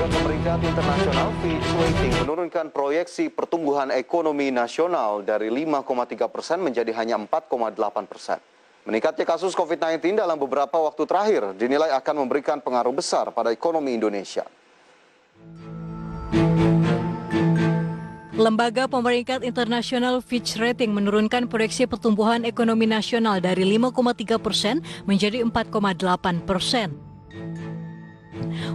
Lembaga Pemeringkatan Internasional Fitch Ratings menurunkan proyeksi pertumbuhan ekonomi nasional dari 5,3% menjadi hanya 4,8%. Meningkatnya kasus COVID-19 dalam beberapa waktu terakhir dinilai akan memberikan pengaruh besar pada ekonomi Indonesia. Lembaga Pemeringkatan Internasional Fitch Ratings menurunkan proyeksi pertumbuhan ekonomi nasional dari 5,3% menjadi 4,8%.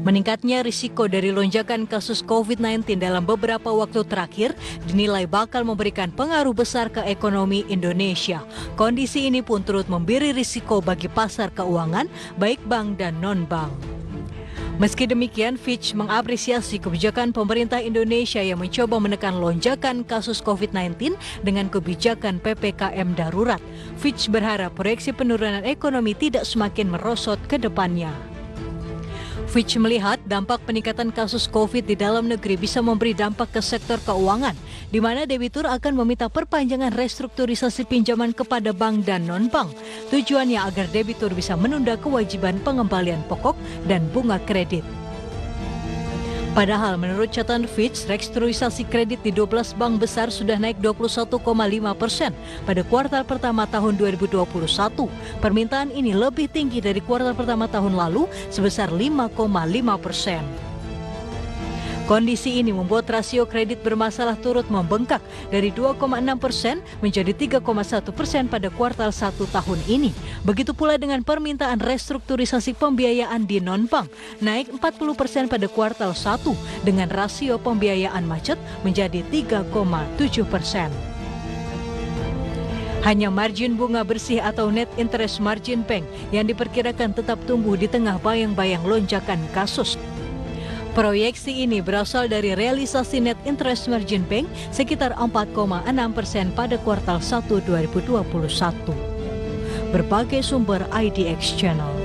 Meningkatnya risiko dari lonjakan kasus COVID-19 dalam beberapa waktu terakhir dinilai bakal memberikan pengaruh besar ke ekonomi Indonesia. Kondisi ini pun turut memberi risiko bagi pasar keuangan, baik bank dan non-bank. Meski demikian, Fitch mengapresiasi kebijakan pemerintah Indonesia yang mencoba menekan lonjakan kasus COVID-19 dengan kebijakan PPKM darurat. Fitch berharap proyeksi penurunan ekonomi tidak semakin merosot ke depannya. Fitch melihat dampak peningkatan kasus COVID di dalam negeri bisa memberi dampak ke sektor keuangan, di mana debitur akan meminta perpanjangan restrukturisasi pinjaman kepada bank dan non-bank. Tujuannya agar debitur bisa menunda kewajiban pengembalian pokok dan bunga kredit. Padahal menurut catatan Fitch, restrukturisasi kredit di 12 bank besar sudah naik 21,5% pada kuartal pertama tahun 2021. Permintaan ini lebih tinggi dari kuartal pertama tahun lalu sebesar 5,5%. Kondisi ini membuat rasio kredit bermasalah turut membengkak dari 2,6% menjadi 3,1% pada kuartal 1 tahun ini. Begitu pula dengan permintaan restrukturisasi pembiayaan di non-bank, naik 40% pada kuartal 1 dengan rasio pembiayaan macet menjadi 3,7%. Hanya margin bunga bersih atau net interest margin bank yang diperkirakan tetap tumbuh di tengah bayang-bayang lonjakan kasus. Proyeksi ini berasal dari realisasi net interest margin bank sekitar 4,6% pada kuartal 1 2021. Berbagai sumber IDX Channel.